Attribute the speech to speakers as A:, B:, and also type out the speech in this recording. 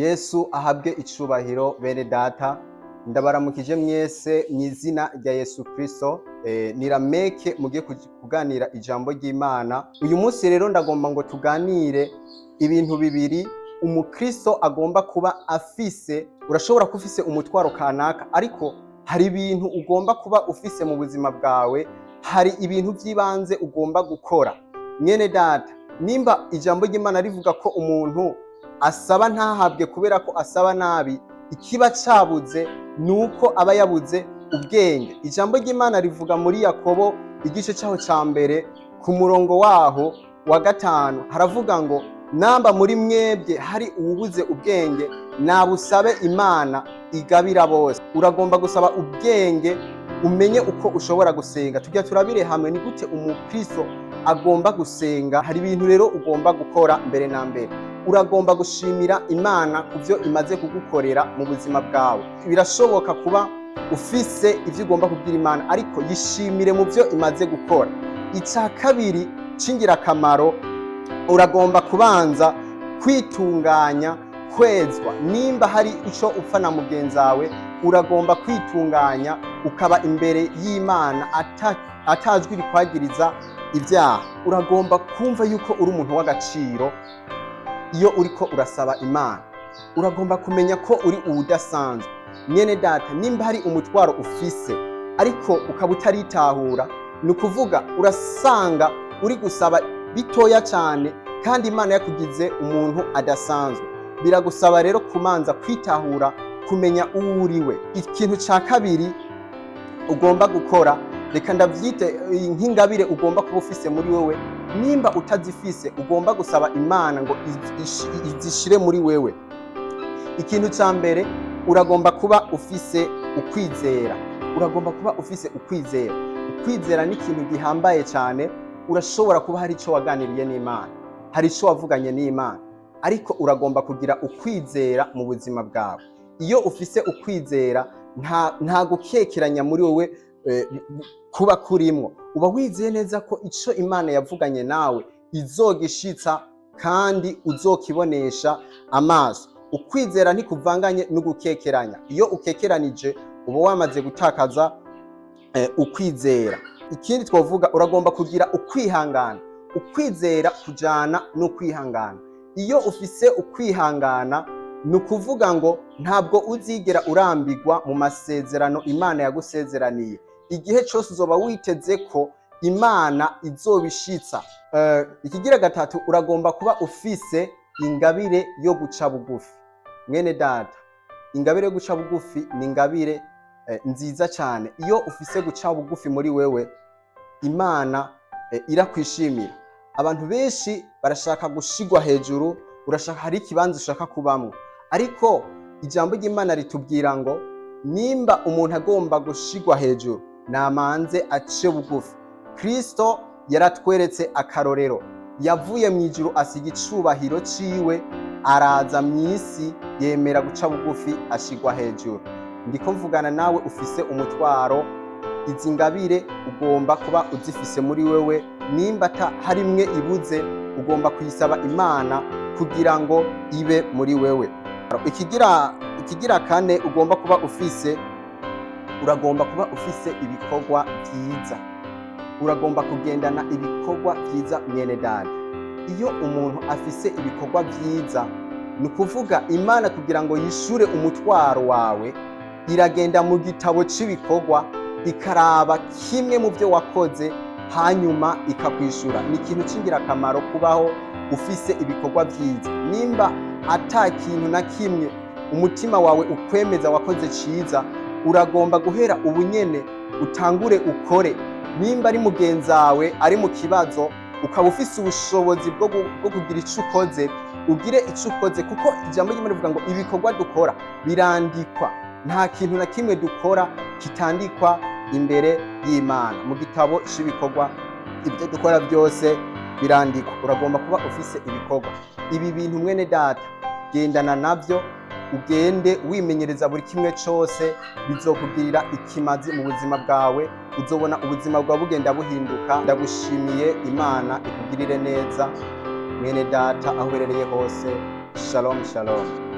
A: Yesu ahabwe icubahiro bene data, ndabaramukije mwese mw'izina rya Yesu Kristo. Ni Rameke mugiye kuganira ijambo ry'Imana. Uyu munsi rero ndagomba ngo tuganire ibintu bibiri umukristo agomba kuba afise. Urashobora kuba ufise umutwaro kanaka, ariko hari ibintu ugomba kuba ufise mu buzima bwawe, hari ibintu vy'ibanze ugomba gukora. Mwene data, nimba ijambo ry'Imana rivuga ko umuntu asaba ntahabwe kubera ko asaba nabi, ikiba cabuze nuko aba yabuze ubwenge. Ijambo ry'Imana rivuga muri Yakobo igice caho ca mbere ku murongo waho wa 5 haravuga ngo namba muri mwebwe hari uwubuze ubwenge nabusabe Imana igabira bose. Uragomba gusaba ubwenge umenye uko ushobora gusenga. Tujya turabire hamwe ni gute umukristo agomba gusenga. Hari ibintu rero ugomba gukora mbere na mbere. Uragomba gushimira Imana kuvyo imaze kugukorera mu buzima bwawe. Birashoboka kuba ufise ivyo ugomba kubwira Imana, ariko yishimire mu vyo imaze gukora. Ica kabiri c'ingirakamaro, uragomba kubanza kwitunganya, kwezwa. Nimba hari ico upfa na mugenzi wawe, uragomba kwitunganya ukaba imbere y'Imana atajwi rikwagiriza ivyaha. Uragomba kumva yuko uri umuntu w'agaciro. Iyo uriko urasaba Imana, uragomba kumenya ko uri uwudasanzwe. Mwene data, nimba hari umutwaro ufise ariko ukaba utaritahura, ni ukuvuga urasanga uri gusaba bitoya cyane kandi Imana yakugize umuntu adasanzwe. Biragusaba rero kumanza kwitahura, kumenya uwo uriwe. Ikintu ca kabiri ugomba gukora, reka ndavyite nk'ingabire ugomba kuba ufise muri wewe. Nimba utazifise, ugomba gusaba Imana ngo izishire muri wewe. Ikintu ca mbere, uragomba kuba ufise ukwizera. Uragomba kuba ufise ukwizera. Ukwizera ni ikintu gihambaye cyane. Urashobora kuba hari ico waganiriye n'Imana, hari ico wavuganye n'Imana, ariko uragomba kugira ukwizera mu buzima bwawe. Iyo ufise ukwizera, nta gukekeranya muri wowe kuba kurimwo. Uba wizeye neza ko ico Imana yavuganye nawe izogishitsa kandi uzokibonesha amaso. Ukwizera ntikuvanganye no gukekeranya. Iyo ukekeranije uba wamaze gutakaza ukwizera. Ikindi twovuga, uragomba kugira ukwihangana. Ukwizera kujana no kwihangana. Iyo ufise ukwihangana, ni ukuvuga ngo ntabwo uzigera urambirwa mu masezerano Imana yagusezeraniye. Igihe cyose uzoba witeze ko Imana izobishitsa. Ikigira gatatu, uragomba kuba ufise ingabire yo guca bugufi. Mwene data, ingabire yo guca bugufi ni ingabire nziza cyane. Iyo ufise guca bugufi muri wewe, Imana irakwishimira. Abantu benshi barashaka gushigwa hejuru, urashaka hari ikibanza ushaka kubamwo, ariko ijambo ry'Imana ritubwira ngo nimba umuntu agomba gushigwa hejuru, namanze ace bugufi. Kristo yaratweretse akarorero. Yavuye mu ijuru asiga icubahiro ciwe, araza mw'isi yemera guca bugufi ashigwa hejuru. Ndiko mvugana nawe ufise umutwaro. Izi ngabire ugomba kuba uzifise muri wewe. Nimba harimwe ibuze, ugomba kuyisaba Imana kugira ngo ibe muri wewe. Ikigira kane ugomba kuba ufise, uragomba kuba ufise ibikorwa vyiza. Uragomba kugendana ibikorwa vyiza mwene data. Iyo umuntu afise ibikorwa vyiza, ni ukuvuga Imana kugira ngo yishure umutwaro wawe, iragenda mu gitabo c'ibikorwa ikaraba kimwe mu byo wakoze, hanyuma ikakwishura. Ni ikintu c'ingirakamaro kubaho ufise ibikorwa vyiza. Nimba ata kintu na kimwe umutima wawe ukwemeza wakoze ciza, uragomba guhera ubunyene utangure ukore. Nimba ari mugenzi wawe ari mu kibazo, ukaba ufise ubushobozi bwo kugira ico ukoze, ugire ico ukoze, kuko ijambo ry'Imana rivuga ngo ibikorwa dukora birandikwa. Nta kintu na kimwe dukora kitandikwa imbere y'Imana. Mu gitabo c'ibikorwa ibyo dukora byose birandikwa. Uragomba kuba ufise ibikorwa. Ibi bintu mwene data, gendana navyo, ugende wimenyereza buri kimwe cose, bizokugirira ikimazi mu buzima bwawe. Uzobona ubuzima bwawe bugenda buhinduka. Ndagushimiye. Imana ikugirire neza mwene data aho uherereye hose. Shalom shalom.